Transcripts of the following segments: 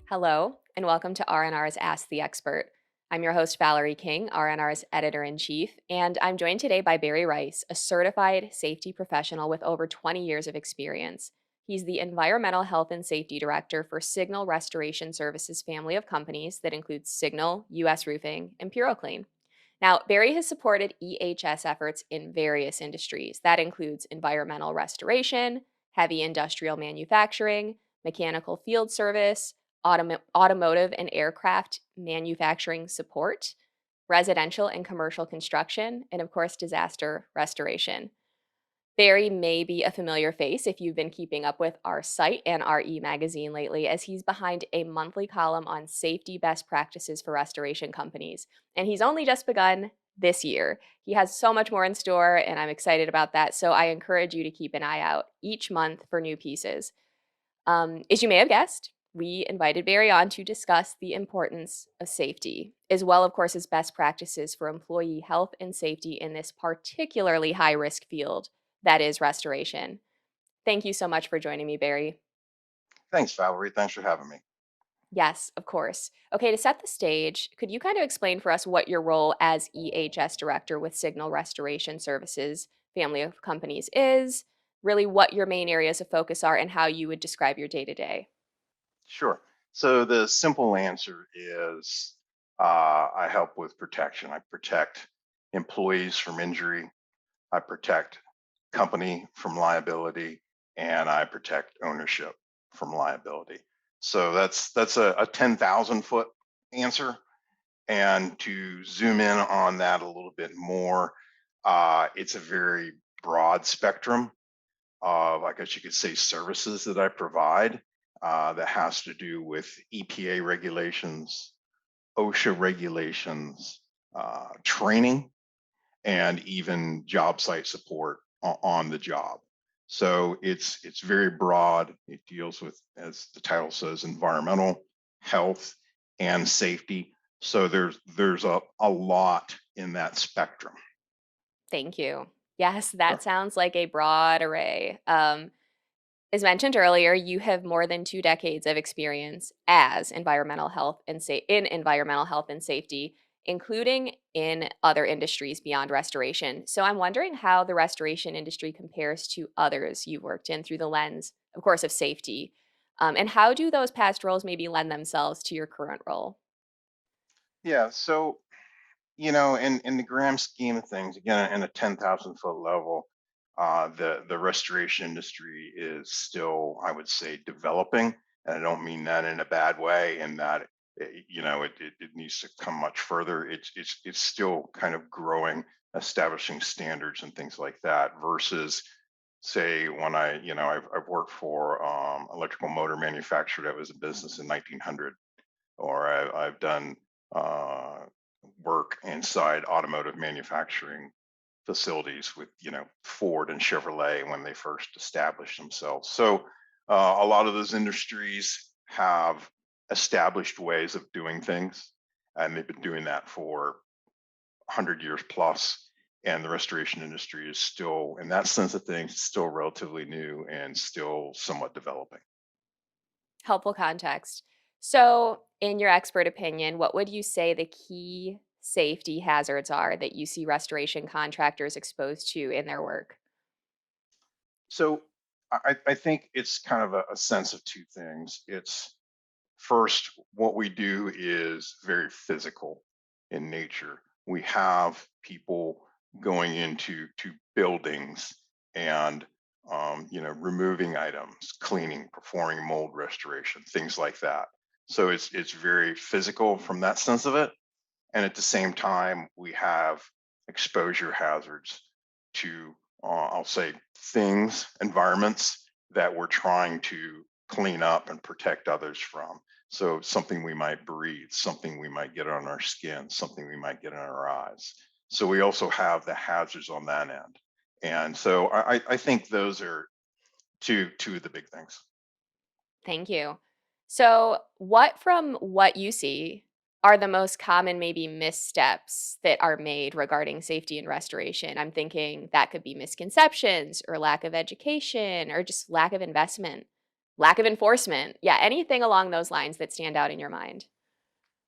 Hello, and welcome to RNR's Ask the Expert. I'm your host, Valerie King, RNR's editor in chief, and I'm joined today by Barry Rice, a certified safety professional with over 20 years of experience. He's the Environmental Health and Safety Director for Signal Restoration Services family of companies that includes Signal, US Roofing, and PuroClean. Now, Barry has supported EHS efforts in various industries. That includes environmental restoration, heavy industrial manufacturing, mechanical field service, automotive and aircraft manufacturing support, residential and commercial construction, and of course, disaster restoration. Barry may be a familiar face if you've been keeping up with our site and our e-magazine lately, as he's behind a monthly column on safety best practices for restoration companies. And he's only just begun this year. He has so much more in store, and I'm excited about that. So I encourage you to keep an eye out each month for new pieces. As you may have guessed, we invited Barry on to discuss the importance of safety, as well, of course, as best practices for employee health and safety in this particularly high risk field that is restoration. Thank you so much for joining me, Barry. Thanks, Valerie. Thanks for having me. Yes, of course. Okay, to set the stage, could you kind of explain for us what your role as EHS director with Signal Restoration Services family of companies is, really what your main areas of focus are, and how you would describe your day to day? Sure. So the simple answer is I help with protection. I protect employees from injury. I protect company from liability, and I protect ownership from liability. So that's a 10,000 foot answer. And to zoom in on that a little bit more, it's a very broad spectrum of, I guess you could say, services that I provide that has to do with EPA regulations, OSHA regulations, training, and even job site support on the job. So it's very broad. It deals with, as the title says, environmental, health, and safety. So there's a lot in that spectrum. Thank you. Yes, that Sure. sounds like a broad array. As mentioned earlier, you have more than 2 decades of experience as in environmental health and safety, including in other industries beyond restoration. So I'm wondering how the restoration industry compares to others you've worked in through the lens, of course, of safety. And how do those past roles maybe lend themselves to your current role? Yeah. So in the grand scheme of things, again, in a 10,000 foot level, the restoration industry is still, I would say, developing, and I don't mean that in a bad way. In that, it needs to come much further. It's still kind of growing, establishing standards and things like that. Versus, say, when I've worked for electrical motor manufacturer that was a business in 1900, or I've done. Uh, Work inside automotive manufacturing facilities with Ford and Chevrolet when they first established themselves. So a lot of those industries have established ways of doing things, and they've been doing that for 100 years plus. And the restoration industry is still, in that sense of things, still relatively new and still somewhat developing. Helpful context. So, in your expert opinion, what would you say the key safety hazards are that you see restoration contractors exposed to in their work? So I think it's kind of a sense of two things. It's first, what we do is very physical in nature. We have people going into buildings and removing items, cleaning, performing mold restoration, things like that. So it's very physical from that sense of it. And at the same time, we have exposure hazards to, I'll say, things, environments that we're trying to clean up and protect others from. So something we might breathe, something we might get on our skin, something we might get in our eyes. So we also have the hazards on that end. And so I think those are two of the big things. Thank you. So, what from what you see are the most common maybe missteps that are made regarding safety and restoration? I'm thinking that could be misconceptions or lack of education or just lack of investment. lack of enforcement. Yeah, anything along those lines that stand out in your mind.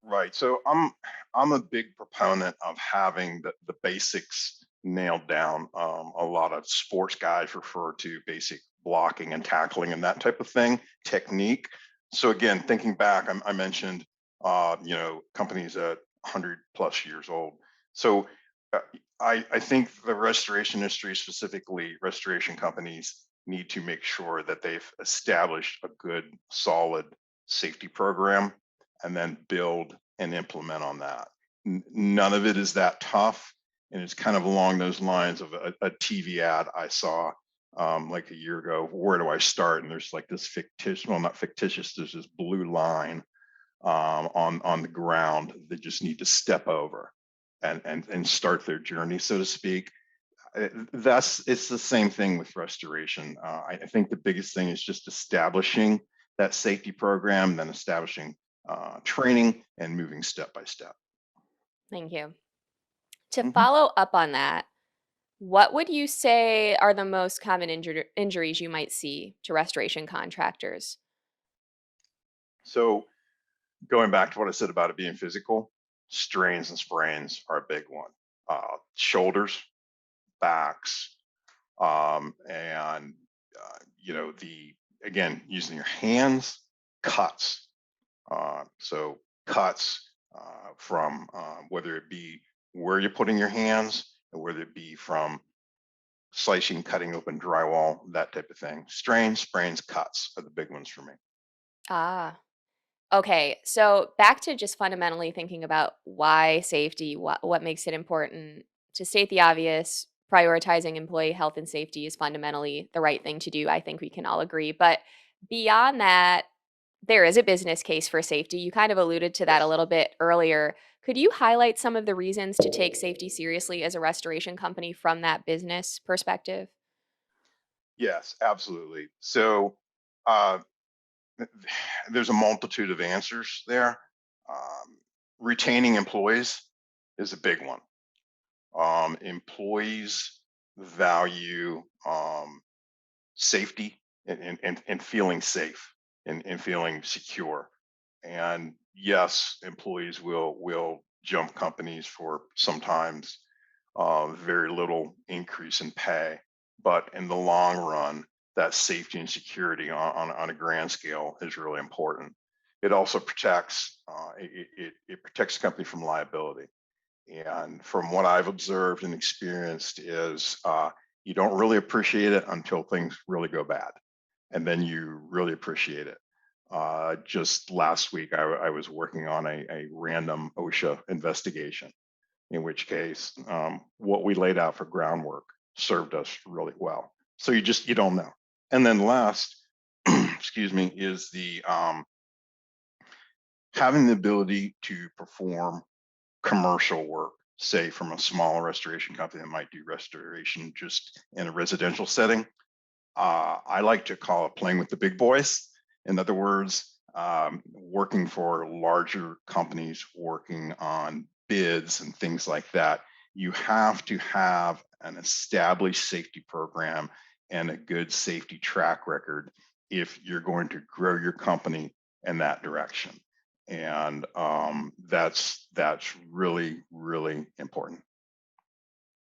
Right. So I'm a big proponent of having the basics nailed down. A lot of sports guys refer to basic blocking and tackling and that type of thing, technique. So again, thinking back, I mentioned companies at 100 plus years old. So uh, I think the restoration industry, specifically restoration companies, need to make sure that they've established a good, solid safety program and then build and implement on that. None of it is that tough. And it's kind of along those lines of a TV ad I saw like a year ago. Where do I start? And there's like this fictitious, well, not fictitious, there's this blue line on the ground that just need to step over and start their journey, so to speak. That's it's the same thing with restoration. I think the biggest thing is just establishing that safety program, then establishing training and moving step by step. Thank you. To Mhm. follow up on that, what would you say are the most common injuries you might see to restoration contractors? So going back to what I said about it being physical, strains and sprains are a big one. Shoulders, backs, and the again using your hands, cuts. So cuts from whether it be where you're putting your hands, or whether it be from slicing, cutting open drywall, that type of thing. Strains, sprains, cuts are the big ones for me. Ah, okay. So back to just fundamentally thinking about why safety, what makes it important. To state the obvious, prioritizing employee health and safety is fundamentally the right thing to do. I think we can all agree. But beyond that, there is a business case for safety. You kind of alluded to that a Yes. little bit earlier. Could you highlight some of the reasons to take safety seriously as a restoration company from that business perspective? Yes, absolutely. So uh, there's a multitude of answers there. Um, Retaining employees is a big one. Employees value safety and feeling safe and feeling secure. And yes, employees will jump companies for sometimes very little increase in pay, but in the long run, that safety and security on a grand scale is really important. It also protects it protects the company from liability. And from what I've observed and experienced is you don't really appreciate it until things really go bad, and then you really appreciate it. Just last week, I was working on a random OSHA investigation, in which case what we laid out for groundwork served us really well. So you don't know. And then last, excuse me, is the having the ability to perform commercial work, say from a small restoration company that might do restoration just in a residential setting. I like to call it playing with the big boys. In other words, working for larger companies, working on bids and things like that, you have to have an established safety program and a good safety track record if you're going to grow your company in that direction. And that's really really important.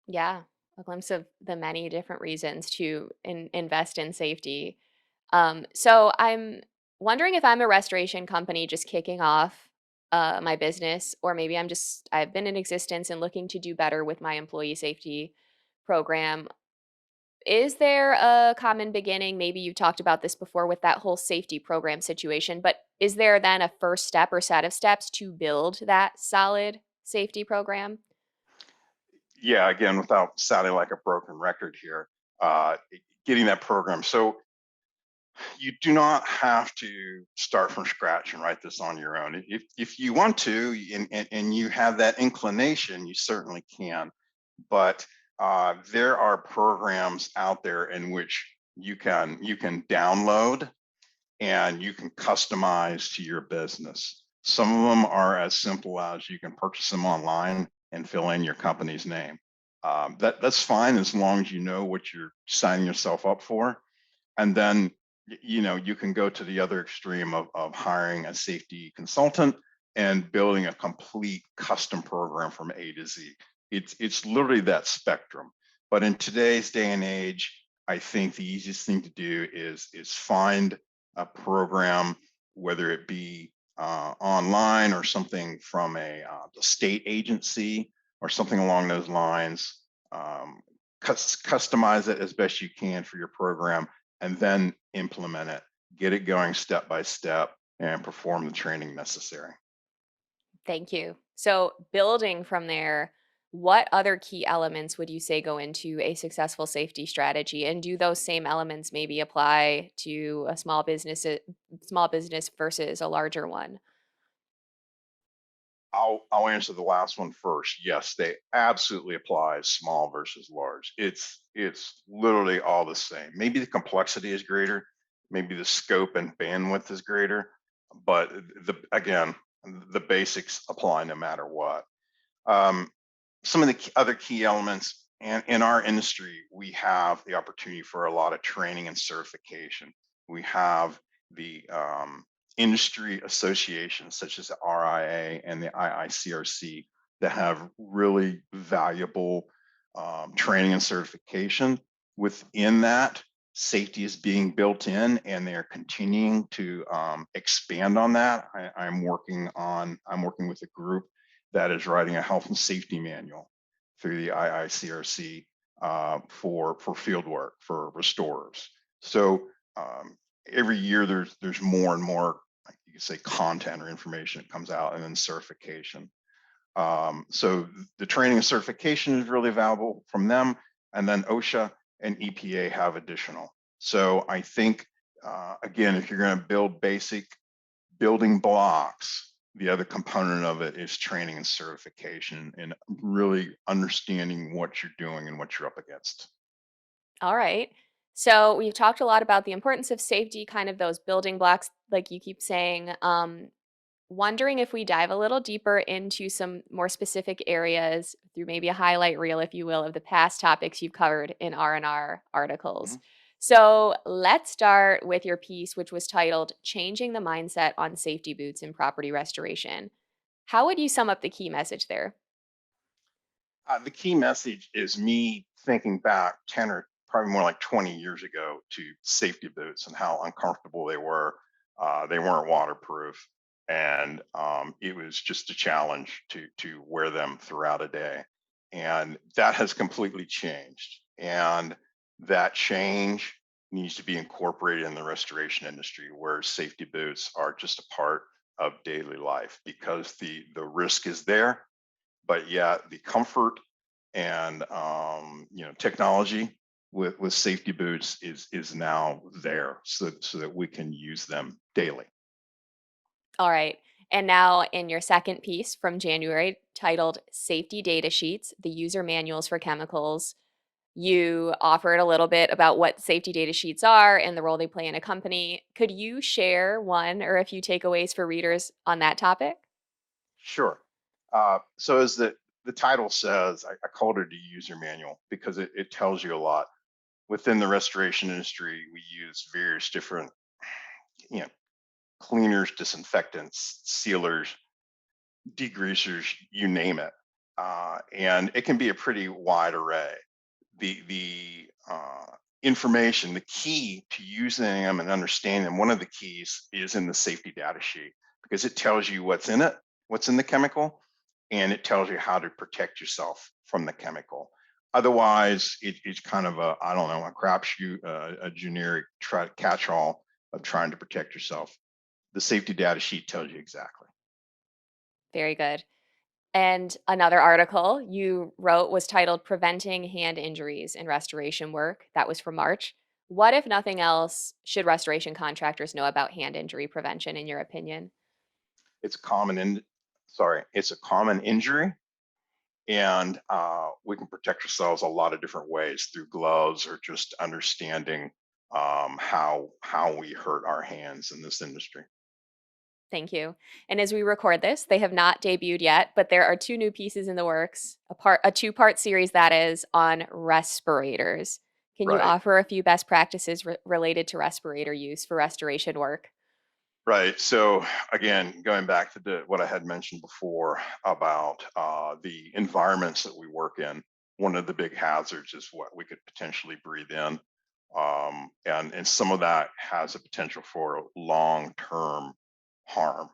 Yeah, a glimpse of the many different reasons to invest in safety. So I'm wondering if I'm a restoration company just kicking off my business, or maybe I've been in existence and looking to do better with my employee safety program. Is there a common beginning? Maybe you talked about this before with that whole safety program situation, but is there then a first step or set of steps to build that solid safety program? Yeah, again, without sounding like a broken record here, getting that program. So you do not have to start from scratch and write this on your own. If you want to and you have that inclination, you certainly can. But there are programs out there in which you can download and you can customize to your business. Some of them are as simple as you can purchase them online and fill in your company's name. That's fine as long as you know what you're signing yourself up for. And then You can go to the other extreme of hiring a safety consultant and building a complete custom program from A to Z. It's literally that spectrum. But in today's day and age, I think the easiest thing to do is find a program, whether it be online or something from the state agency or something along those lines. Um, Customize it as best you can for your program and then implement it, get it going step by step, and perform the training necessary. Thank you. So, building from there, what other key elements would you say go into a successful safety strategy? And do those same elements maybe apply to a small business versus a larger one? I'll answer the last one first. Yes, they absolutely apply small versus large. It's literally all the same. Maybe the complexity is greater, maybe the scope and bandwidth is greater, but the basics apply no matter what. Um, some of the other key elements, and in our industry we have the opportunity for a lot of training and certification. We have the industry associations such as the RIA and the IICRC that have really valuable training and certification. Within that, safety is being built in and they're continuing to expand on that. I'm working with a group that is writing a health and safety manual through the IICRC for field work for restorers. So every year there's more and more, like you could say, content or information that comes out, and then certification. So the training and certification is really valuable from them, and then OSHA and EPA have additional. So I think again, if you're going to build basic building blocks, the other component of it is training and certification and really understanding what you're doing and what you're up against. All right. So, we've talked a lot about the importance of safety, kind of those building blocks, like you keep saying. Wondering if we dive a little deeper into some more specific areas through maybe a highlight reel, if you will, of the past topics you've covered in R&R articles. Mhm. So let's start with your piece, which was titled Changing the Mindset on Safety Boots in Property Restoration. How would you sum up the key message there? The key message is me thinking back 10 or probably more like 20 years ago to safety boots and how uncomfortable they were. They weren't waterproof, and it was just a challenge to wear them throughout a day. And that has completely changed. And that change needs to be incorporated in the restoration industry, where safety boots are just a part of daily life because the risk is there, but yet the comfort and technology with safety boots is now there, so that we can use them daily. All right. And now, in your second piece from January titled Safety Data Sheets, the User Manuals for Chemicals, you offered a little bit about what safety data sheets are and the role they play in a company. Could you share one or a few takeaways for readers on that topic? Sure. So as the title says, I called it a user manual because it tells you a lot. Within the restoration industry, we use various different, you know, cleaners, disinfectants, sealers, degreasers, you name it, and it can be a pretty wide array. The information, the key to using them and understanding them, one of the keys is in the safety data sheet because it tells you what's in it, what's in the chemical, and it tells you how to protect yourself from the chemical. Otherwise, it's kind of a, I don't know, a crapshoot, a generic try catch all of trying to protect yourself. The safety data sheet tells you exactly. Very good. And another article you wrote was titled Preventing Hand Injuries in Restoration Work. That was from March. What, if nothing else, should restoration contractors know about hand injury prevention, in your opinion? It's common in, sorry, it's a common injury, and we can protect ourselves a lot of different ways through gloves or just understanding how we hurt our hands in this industry. Thank you. And as we record this, they have not debuted yet, but there are two new pieces in the works, a two-part series that is on respirators. Can you Right. offer a few best practices related to respirator use for restoration work? Right. So again, going back to what I had mentioned before about the environments that we work in, one of the big hazards is what we could potentially breathe in, and some of that has a potential for long term harm,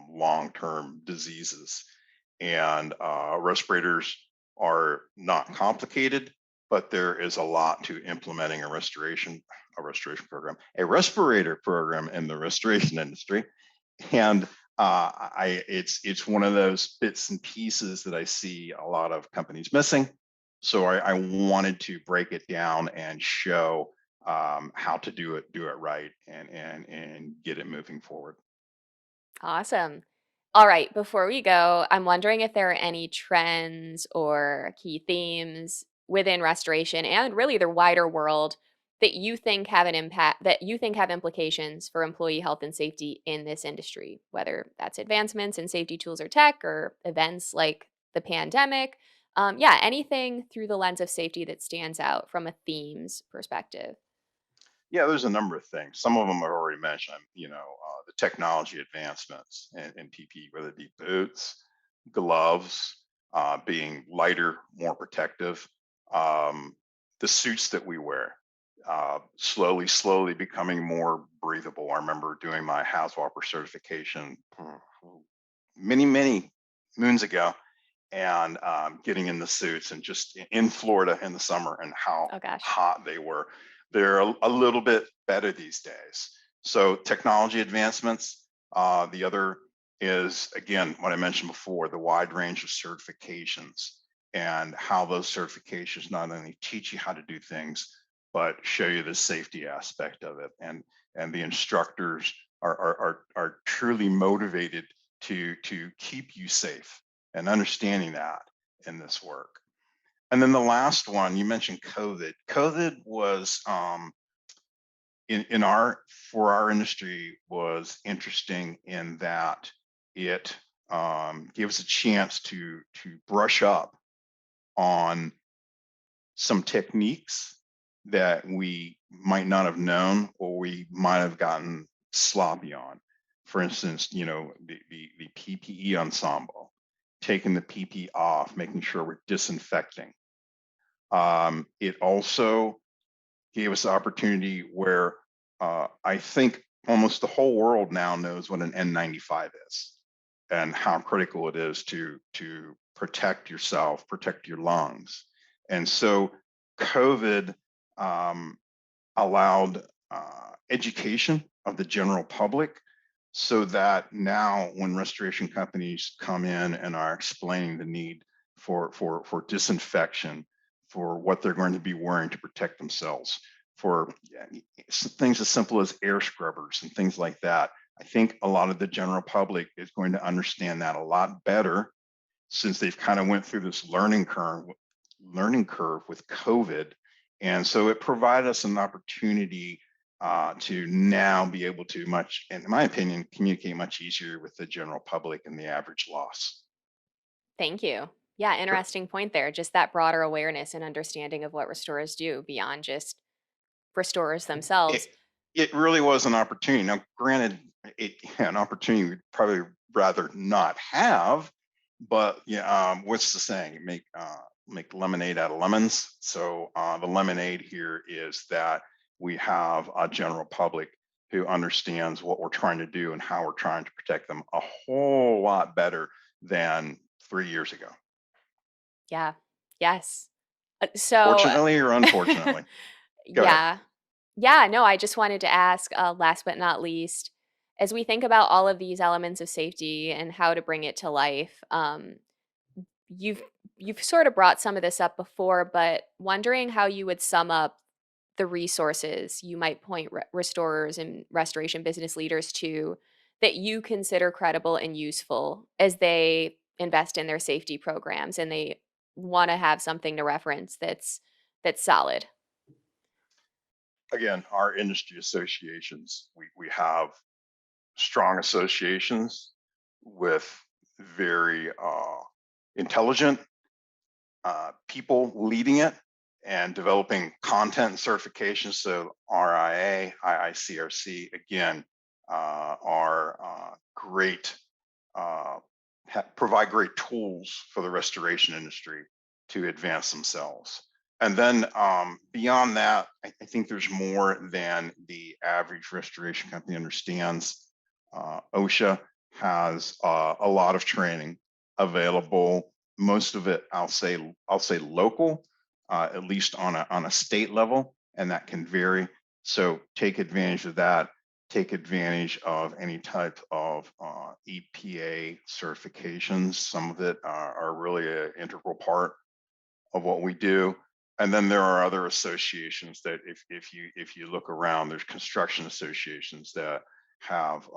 long term diseases. And respirators are not complicated, but there is a lot to implementing a restoration program, a respirator program in the restoration industry. And it's one of those bits and pieces that I see a lot of companies missing. So I wanted to break it down and show how to do it right, and get it moving forward. Awesome. All right, before we go, I'm wondering if there are any trends or key themes within restoration and really the wider world that you think have an impact, that you think have implications for employee health and safety in this industry, whether that's advancements in safety tools or tech or events like the pandemic. Yeah, anything through the lens of safety that stands out from a themes perspective. Yeah, there's a number of things. Some of them are already mentioned. The technology advancements in PPE, whether it be boots, gloves, being lighter, more protective. The suits that we wear, slowly becoming more breathable. I remember doing my HAZWOPER certification many moons ago, and getting in the suits, and just in Florida in the summer, and how Oh gosh. hot they were. They're a little bit better these days. So technology advancements. The other is, again, what I mentioned before, the wide range of certifications, and how those certifications not only teach you how to do things, but show you the safety aspect of it. And the instructors are truly motivated to keep you safe, and understanding that in this work. And then the last one, you mentioned COVID. COVID was, in our for our industry, was interesting in that it gave us a chance to brush up on some techniques that we might not have known, or we might have gotten sloppy on. For instance, the PPE ensemble, taking the PPE off, making sure we're disinfecting. It also gave us the opportunity where, I think almost the whole world now knows what an N95 is, and how critical it is to protect yourself, protect your lungs. And so COVID um, allowed education of the general public, so that now when restoration companies come in and are explaining the need for disinfection, for what they're going to be wearing to protect themselves, for, yeah, things as simple as air scrubbers and things like that, I think a lot of the general public is going to understand that a lot better, since they've kind of went through this learning curve with COVID. And so it provided us an opportunity to now be able to, much, in my opinion, communicate much easier with the general public and the average loss. Thank you. Yeah, Sure. interesting point there. Just that broader awareness and understanding of what restorers do beyond just restorers It, themselves. it really was an opportunity. Now, granted, an opportunity we'd probably rather not have, but yeah, what's the saying? Make lemonade out of lemons. So the lemonade here is that we have a general public who understands what we're trying to do and how we're trying to protect them a whole lot better than 3 years ago. Yeah. Yes. So, Fortunately or unfortunately. Go ahead. yeah. Yeah, no, I just wanted to ask, last but not least, as we think about all of these elements of safety and how to bring it to life, you've you've sort of brought some of this up before, but wondering how you would sum up the resources you might point restorers and restoration business leaders to that you consider credible and useful as they invest in their safety programs and they want to have something to reference that's solid. Again, our industry associations, we have strong associations with very intelligent people leading it, and developing content and certifications. So RIA, IICRC, again, are great, provide great tools for the restoration industry to advance themselves. And then beyond that, I think there's more than the average restoration company understands. OSHA has a lot of training available. Most of it, I'll say local, at least on a state level, and that can vary. So take advantage of that. Take advantage of any type of EPA certifications. Some of it are really an integral part of what we do. And then there are other associations that if you look around, there's construction associations that have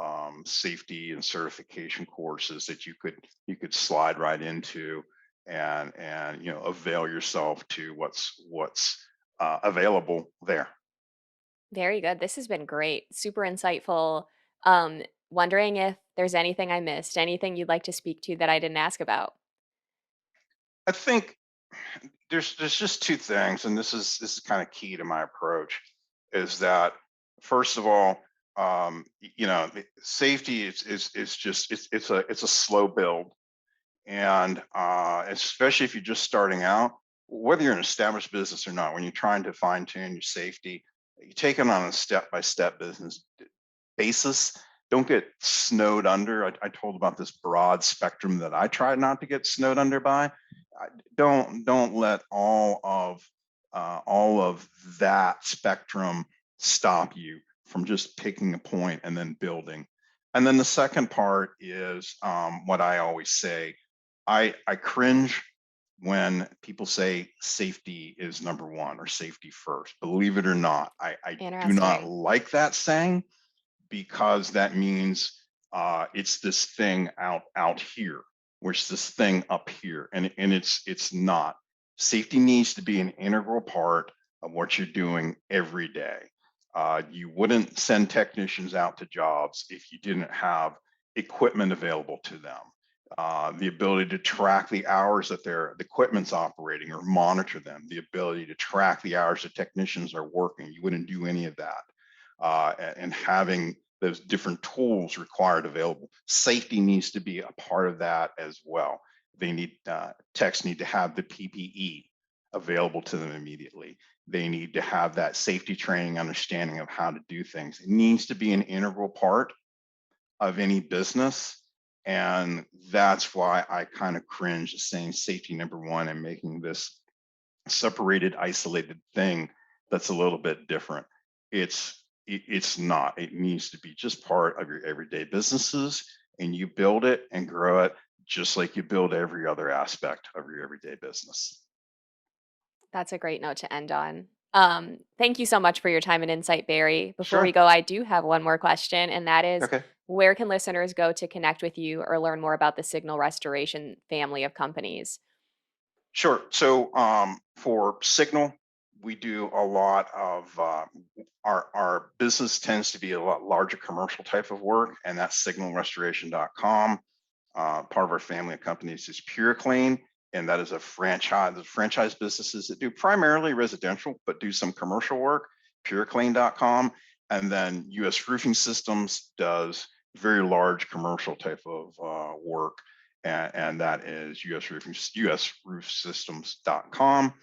safety and certification courses that you could slide right into and avail yourself to what's available there. Very good. This has been great. Super insightful. Um, Wondering if there's anything I missed, anything you'd like to speak to that I didn't ask about. I think there's just two things, and this is kind of key to my approach, is that first of all, safety is just it's a slow build, and especially if you're just starting out, whether you're an established business or not, when you're trying to fine tune your safety, you take it on a step by step business basis. Don't get snowed under. I told about this broad spectrum that I try not to get snowed under by. Don't let all of that spectrum stop you from just picking a point and then building. And then the second part is what I always say. I cringe when people say safety is number one or safety first. Believe it or not, I do not Interesting. like that saying, because that means it's this thing out here, or it's this thing up here, and it's not. Safety needs to be an integral part of what you're doing every day. You wouldn't send technicians out to jobs if you didn't have equipment available to them. The ability to track the hours that the equipment's operating or monitor them, the ability to track the hours the technicians are working. You wouldn't do any of that. And having those different tools required available. Safety needs to be a part of that as well. Techs need to have the PPE available to them immediately. They need to have that safety training, understanding of how to do things. It needs to be an integral part of any business. And that's why I kind of cringe at saying safety number one and making this separated, isolated thing that's a little bit different. It's not. It needs to be just part of your everyday businesses, and you build it and grow it just like you build every other aspect of your everyday business. That's a great note to end on. Thank you so much for your time and insight, Barry. Before we Sure. go, I do have one more question, and that is, Okay. where can listeners go to connect with you or learn more about the Signal Restoration family of companies? Sure. So for Signal, we do a lot of our business tends to be a lot larger commercial type of work, and that's signalrestoration.com. Part of our family of companies is Pure Clean, and that is a franchise. The franchise businesses that do primarily residential, but do some commercial work. PureClean.com, and then U.S. Roofing Systems does very large commercial type of work, and that is USroofsystems.com.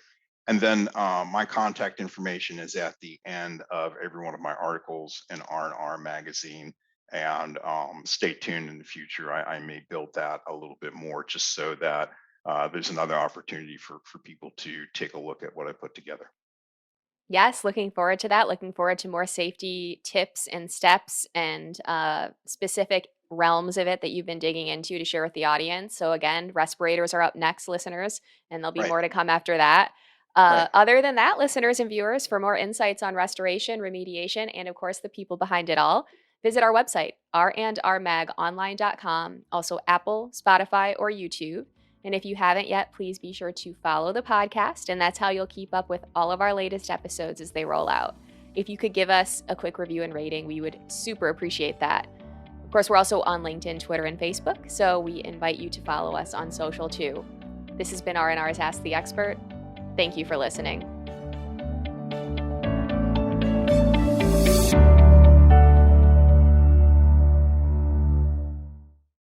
And then my contact information is at the end of every one of my articles in R&R magazine. And stay tuned in the future. I may build that a little bit more, just so that there's another opportunity for people to take a look at what I put together. Yes, looking forward to that. Looking forward to more safety tips and steps and specific realms of it that you've been digging into to share with the audience. So, again, respirators are up next, listeners, and there'll be Right, more to come after that. right. Other than that, listeners and viewers, for more insights on restoration, remediation, and of course, the people behind it all, visit our website, randrmagonline.com, also Apple, Spotify, or YouTube. And if you haven't yet, please be sure to follow the podcast, and that's how you'll keep up with all of our latest episodes as they roll out. If you could give us a quick review and rating, we would super appreciate that. Of course, we're also on LinkedIn, Twitter, and Facebook, so we invite you to follow us on social too. This has been R&R's Ask the Expert. Thank you for listening.